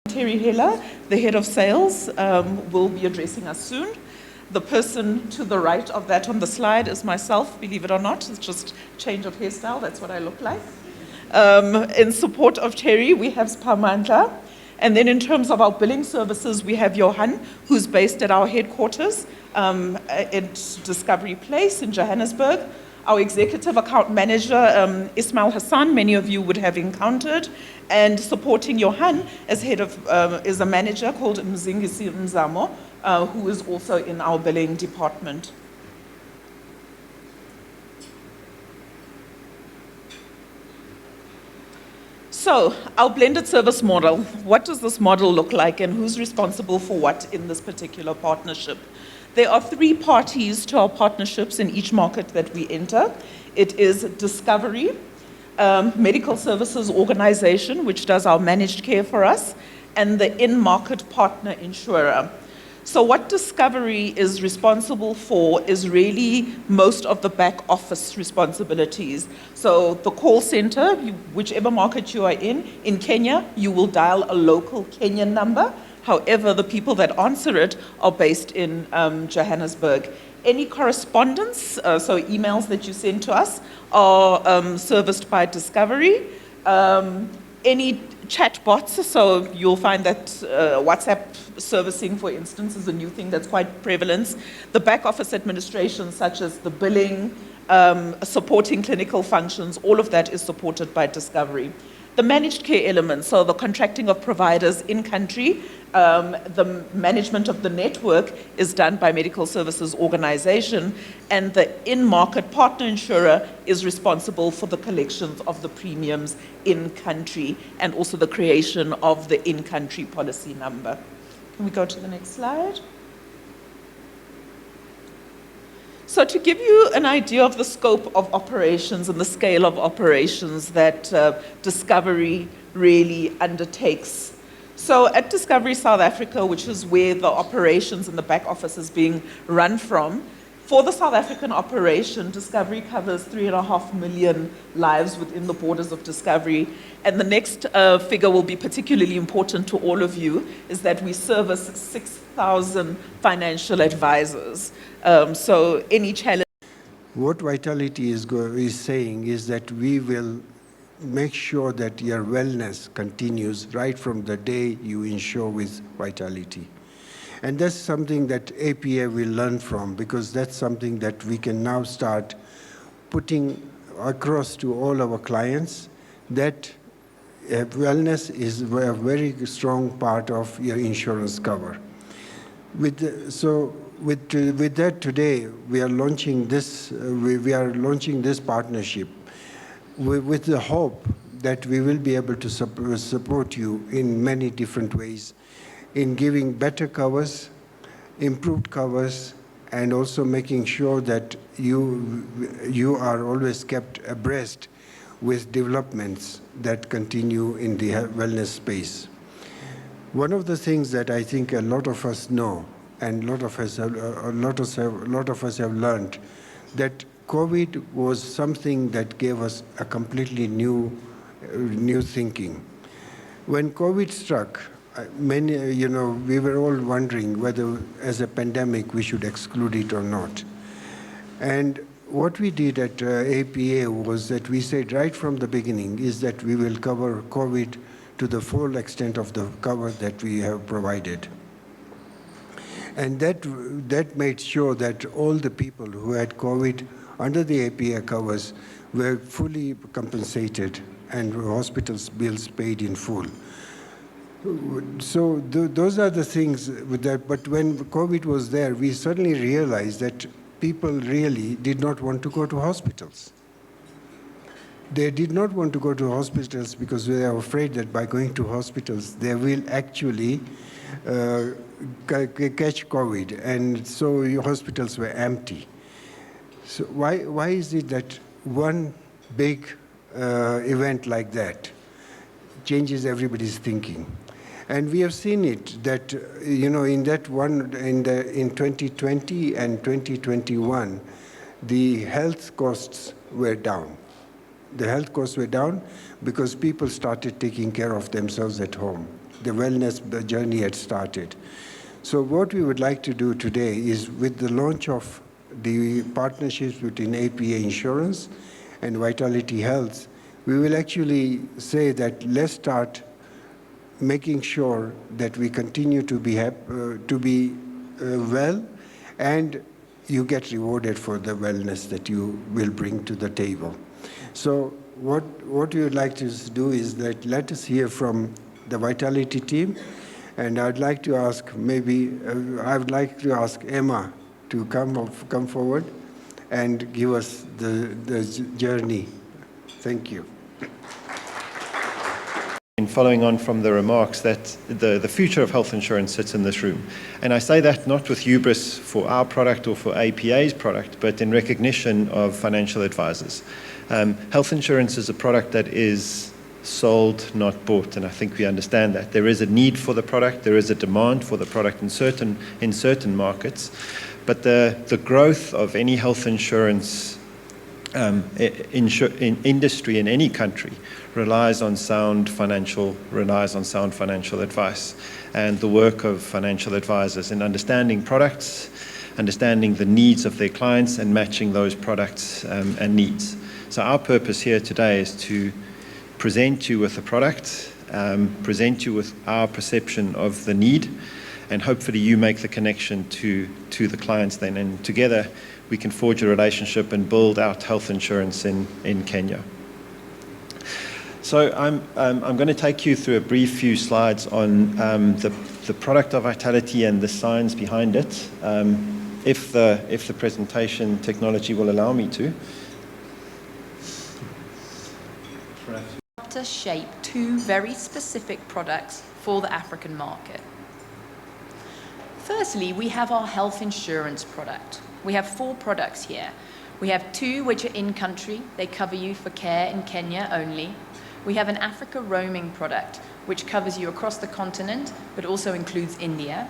Terry Heller, the head of sales, will be addressing us soon. The person to the right of that on the slide is myself, believe it or not. It's just change of hairstyle, that's what I look like. In support of Terry, we have Spamandla. And then in terms of our billing services, we have Johan, who's based at our headquarters at Discovery Place in Johannesburg. Our executive account manager, Ismail Hassan, many of you would have encountered, and supporting Johan as head of, is a manager called Mzingisi Mzamo, who is also in our billing department. So, our blended service model, what does this model look like and who's responsible for what in this particular partnership? There are 3 parties to our partnerships in each market that we enter. It is Discovery, medical services organization, which does our managed care for us, and the in-market partner insurer. So what Discovery is responsible for is really most of the back office responsibilities. So the call center, whichever market you are in Kenya, you will dial a local Kenyan number. However, the people that answer it are based in Johannesburg. Any correspondence, so emails that you send to us, are serviced by Discovery. Any chatbots, so you'll find that WhatsApp servicing, for instance, is a new thing that's quite prevalent. The back office administration, such as the billing, supporting clinical functions, all of that is supported by Discovery. The managed care element, so the contracting of providers in country, the management of the network is done by Medical Services Organization, and the in-market partner insurer is responsible for the collections of the premiums in country and also the creation of the in-country policy number. Can we go to the next slide? So to give you an idea of the scope of operations and the scale of operations that Discovery really undertakes. So at Discovery South Africa, which is where the operations and the back office is being run from, for the South African operation, Discovery covers 3.5 million lives within the borders of Discovery. And the next figure will be particularly important to all of you, is that we service 6,000 financial advisors. So any challenge. What Vitality is saying is that we will make sure that your wellness continues right from the day you insure with Vitality. And that's something that APA will learn from, because that's something that we can now start putting across to all our clients, that wellness is a very strong part of your insurance cover. With that today, we are launching this. We are launching this partnership with the hope that we will be able to support you in many different ways, in giving better covers, improved covers, and also making sure that you are always kept abreast with developments that continue in the wellness space. One of the things that I think a lot of us know, and a lot of us have learned, that COVID was something that gave us a completely new thinking. When COVID struck, we were all wondering whether, as a pandemic, we should exclude it or not. And what we did at APA was that we said right from the beginning is that we will cover COVID to the full extent of the cover that we have provided. And that made sure that all the people who had COVID under the APA covers were fully compensated and hospitals' bills paid in full. So those are the things with that. But when COVID was there, we suddenly realized that people really did not want to go to hospitals. They did not want to go to hospitals because they are afraid that by going to hospitals, they will actually catch COVID. And so your hospitals were empty. So why is it that one big event like that changes everybody's thinking? And we have seen it that, in 2020 and 2021, the health costs were down. The health costs were down because people started taking care of themselves at home. the wellness journey had started. So what we would like to do today is, with the launch of the partnerships between APA Insurance and Vitality Health, we will actually say that let's start making sure that we continue to be well, and you get rewarded for the wellness that you will bring to the table. So what we would like to do is that let us hear from the Vitality team, and I'd like to ask I would like to ask Emma to come forward and give us the journey. Thank you. And following on from the remarks that the future of health insurance sits in this room. And I say that not with hubris for our product or for APA's product, but in recognition of financial advisors. Health insurance is a product that is sold, not bought, and I think we understand that. There is a need for the product, there is a demand for the product in certain markets, but the growth of any health insurance industry in any country relies on sound financial advice, and the work of financial advisors in understanding products, understanding the needs of their clients, and matching those products and needs. So our purpose here today is to present you with a product, present you with our perception of the need, and hopefully you make the connection to the clients then, and together we can forge a relationship and build out health insurance in Kenya. So I'm going to take you through a brief few slides on the product of Vitality and the science behind it, if the presentation technology will allow me to. To shape two very specific products for the African market. Firstly, we have our health insurance product. We have 4 products here. We have 2 which are in-country. They cover you for care in Kenya only. We have an Africa roaming product, which covers you across the continent, but also includes India.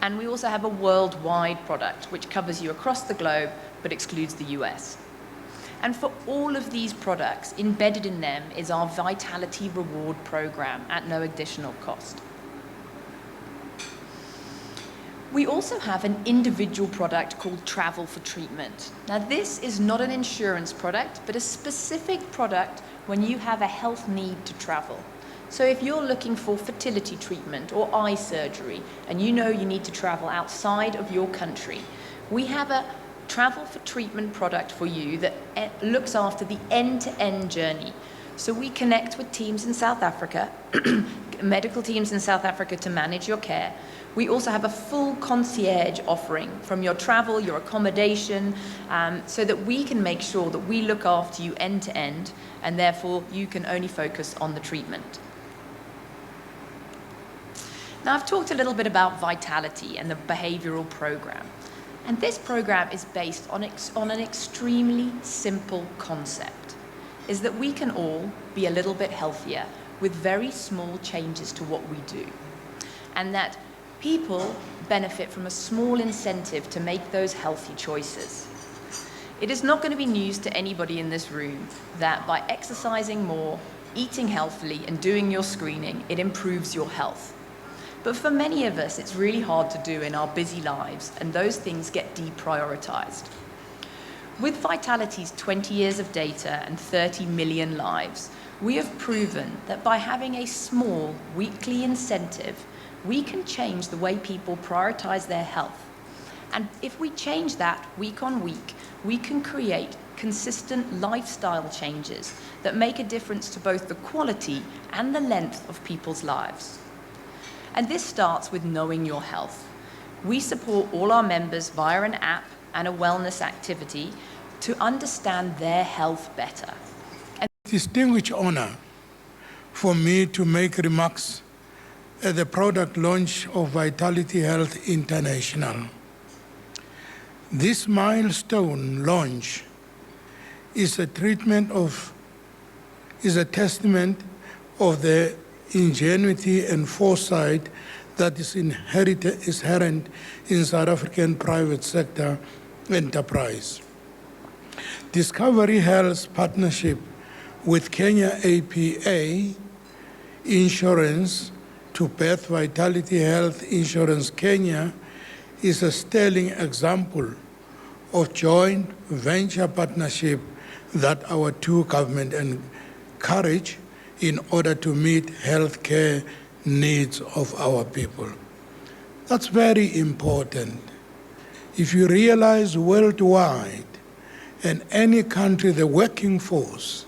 And we also have a worldwide product, which covers you across the globe, but excludes the US. And for all of these products, embedded in them is our Vitality Reward program at no additional cost. We also have an individual product called Travel for Treatment. Now, this is not an insurance product, but a specific product when you have a health need to travel. So if you're looking for fertility treatment or eye surgery, and you know you need to travel outside of your country, we have a Travel for Treatment product for you that looks after the end-to-end journey. So we connect with teams in South Africa, medical teams in South Africa, to manage your care. We also have a full concierge offering from your travel, your accommodation, so that we can make sure that we look after you end to end, and therefore you can only focus on the treatment. Now, I've talked a little bit about Vitality and the behavioral program. And this program is based on an extremely simple concept, is that we can all be a little bit healthier with very small changes to what we do. And that people benefit from a small incentive to make those healthy choices. It is not going to be news to anybody in this room that by exercising more, eating healthily, and doing your screening, it improves your health. But for many of us, it's really hard to do in our busy lives, and those things get deprioritized. With Vitality's 20 years of data and 30 million lives, we have proven that by having a small weekly incentive, we can change the way people prioritize their health. And if we change that week on week, we can create consistent lifestyle changes that make a difference to both the quality and the length of people's lives. And this starts with knowing your health. We support all our members via an app and a wellness activity to understand their health better. Distinguished honor for me to make remarks at the product launch of Vitality Health International. This milestone launch is a testament of the ingenuity and foresight that is inherent in South African private sector enterprise. Discovery Health's partnership with Kenya APA Insurance to Birth Vitality Health Insurance Kenya is a sterling example of joint venture partnership that our two governments encourage in order to meet healthcare needs of our people. That's very important. If you realize worldwide, in any country, the working force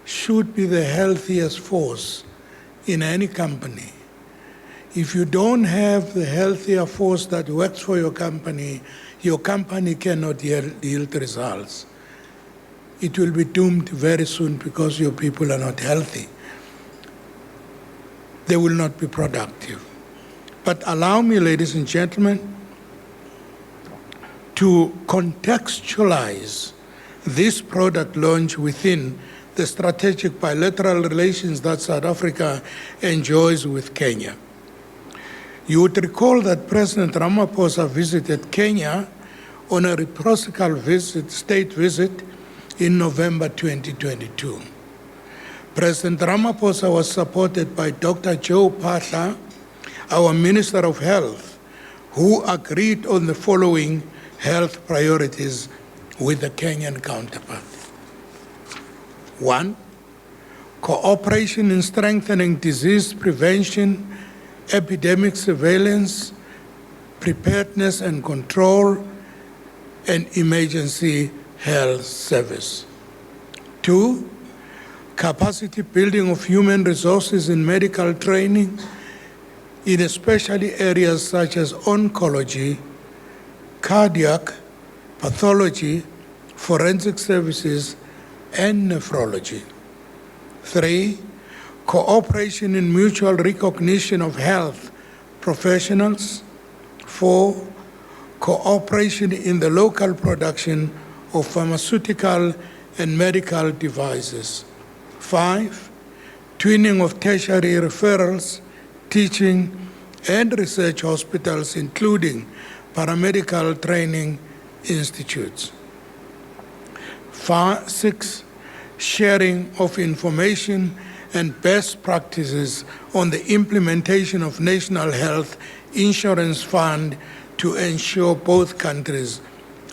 should be the healthiest force in any company. If you don't have the healthier force that works for your company cannot yield results. It will be doomed very soon because your people are not healthy. They will not be productive. But allow me, ladies and gentlemen, to contextualize this product launch within the strategic bilateral relations that South Africa enjoys with Kenya. You would recall that President Ramaphosa visited Kenya on a reciprocal state visit in November 2022. President Ramaphosa was supported by Dr. Joe Phaahla, our Minister of Health, who agreed on the following health priorities with the Kenyan counterpart. 1, cooperation in strengthening disease prevention, epidemic surveillance, preparedness and control, and emergency health service. 2, capacity building of human resources in medical training, in especially areas such as oncology, cardiac, pathology, forensic services, and nephrology. 3, cooperation in mutual recognition of health professionals. 4, cooperation in the local production of pharmaceutical and medical devices. 5, twinning of tertiary referrals, teaching, and research hospitals, including paramedical training institutes. 6, sharing of information and best practices on the implementation of National Health Insurance Fund to ensure both countries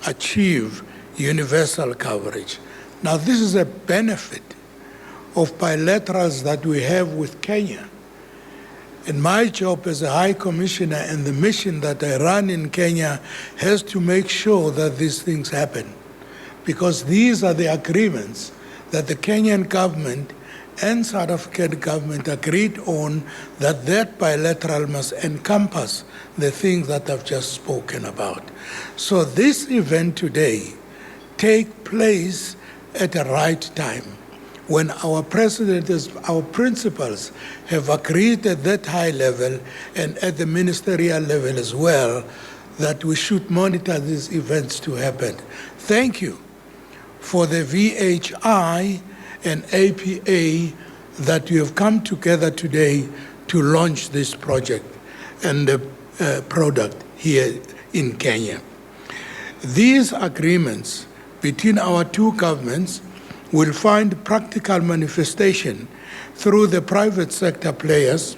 achieve universal coverage. Now, this is a benefit of bilaterals that we have with Kenya. And my job as a High Commissioner and the mission that I run in Kenya has to make sure that these things happen, because these are the agreements that the Kenyan government and South African government agreed on, that bilateral must encompass the things that I've just spoken about. So this event today takes place at the right time, when our president, our principals have agreed at that high level and at the ministerial level as well, that we should monitor these events to happen. Thank you for the VHI and APA that you have come together today to launch this project and the product here in Kenya. These agreements between our two governments will find practical manifestation through the private sector players.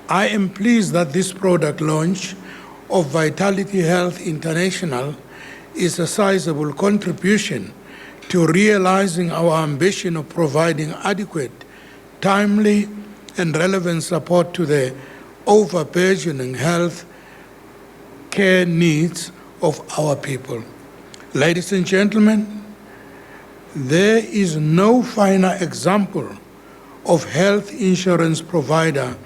I am pleased that this product launch of Vitality Health International is a sizable contribution to realizing our ambition of providing adequate, timely, and relevant support to the overburgeoning health care needs of our people. Ladies and gentlemen, there is no finer example of health insurance provider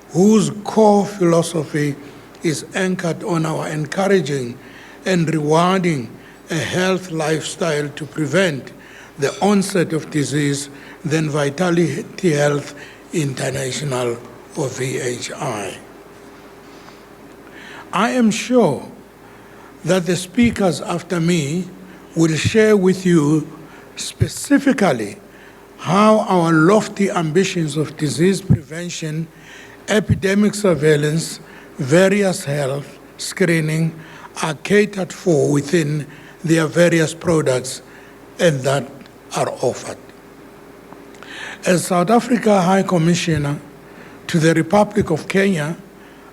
whose core philosophy is anchored on our encouraging and rewarding a health lifestyle to prevent the onset of disease than Vitality Health International, or VHI. I am sure that the speakers after me will share with you specifically how our lofty ambitions of disease prevention, epidemic surveillance, various health screening are catered for within their various products and that are offered. As South Africa High Commissioner To the Republic of Kenya,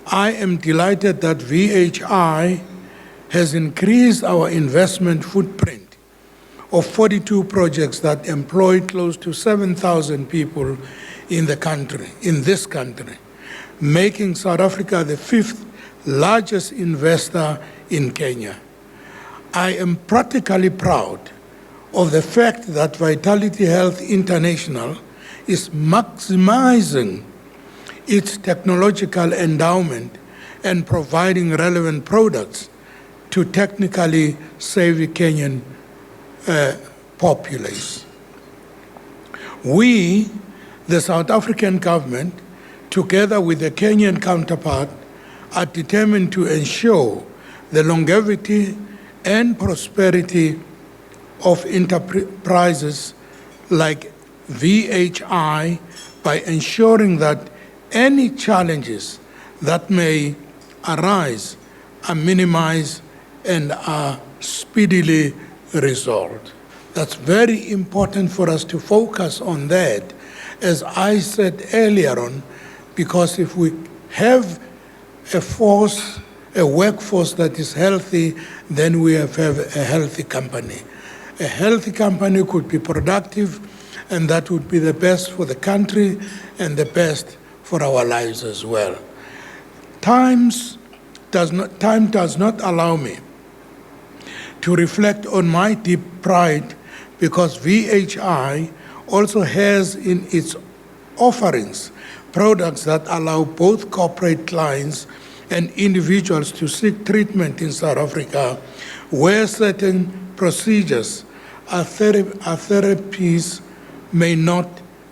I am delighted that VHI has increased our investment footprint of 42 projects that employ close to 7,000 people in this country, making South Africa the 5th largest investor in Kenya. I am practically proud of the fact that Vitality Health International is maximizing its technological endowment and providing relevant products to technically savvy Kenyan populace. We, the South African government, together with the Kenyan counterpart, are determined to ensure the longevity and prosperity of enterprises like VHI by ensuring that any challenges that may arise are minimized and are speedily resolved. That's very important for us to focus on that, as I said earlier on, because if we have a workforce that is healthy, then we have a healthy company. A healthy company could be productive, and that would be the best for the country and the best for our lives as well. Time does not allow me to reflect on my deep pride, because VHI also has in its offerings products that allow both corporate clients and individuals to seek treatment in South Africa, where certain procedures or therapies may not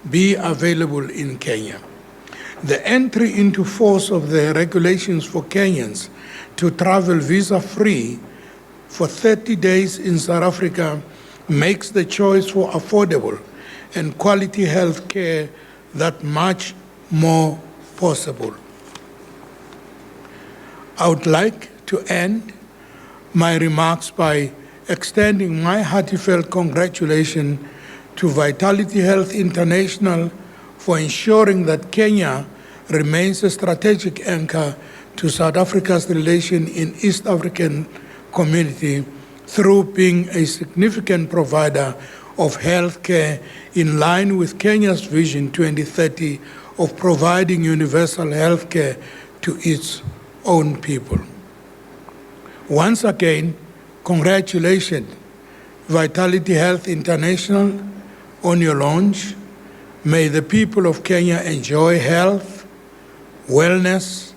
be available in Kenya. The entry into force of the regulations for Kenyans to travel visa-free for 30 days in South Africa makes the choice for affordable and quality health care that much more possible. I would like to end my remarks by extending my heartfelt congratulations to Vitality Health International for ensuring that Kenya remains a strategic anchor to South Africa's relation in East African community through being a significant provider of health care in line with Kenya's Vision 2030 of providing universal health care to its own people. Once again, congratulations, Vitality Health International, on your launch. May the people of Kenya enjoy health, wellness,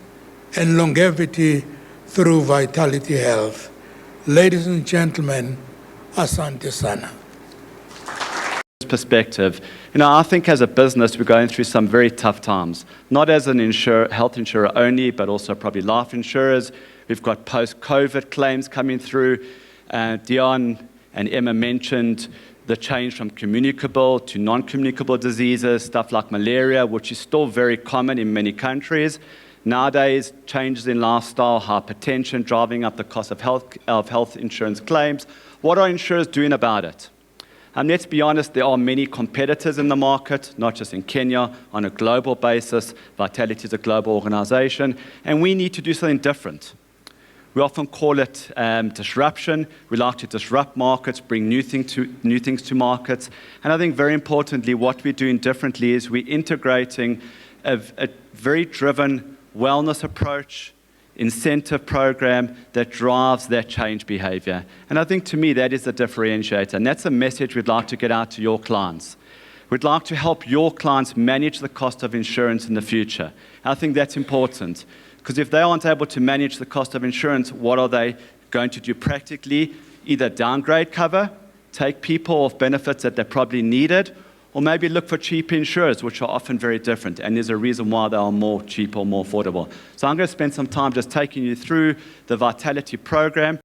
and longevity through Vitality Health. Ladies and gentlemen, asante sana. Perspective, I think as a business we're going through some very tough times, not as an health insurer only, but also probably life insurers. We've got post-COVID claims coming through. Dion and Emma mentioned the change from communicable to non-communicable diseases, stuff like malaria, which is still very common in many countries. Nowadays, changes in lifestyle, hypertension, driving up the cost of health insurance claims. What are insurers doing about it? Let's be honest, there are many competitors in the market, not just in Kenya, on a global basis. Vitality is a global organization, and we need to do something different. We often call it disruption. We like to disrupt markets, bring new things to markets. And I think very importantly, what we're doing differently is we're integrating a very driven wellness approach, incentive program that drives that change behavior. And I think to me that is the differentiator, and that's a message we'd like to get out to your clients. We'd like to help your clients manage the cost of insurance in the future. And I think that's important, because if they aren't able to manage the cost of insurance, what are they going to do practically? Either downgrade cover, take people off benefits that they probably needed, or maybe look for cheap insurers, which are often very different, and there's a reason why they are more cheap or more affordable. So I'm going to spend some time just taking you through the Vitality program.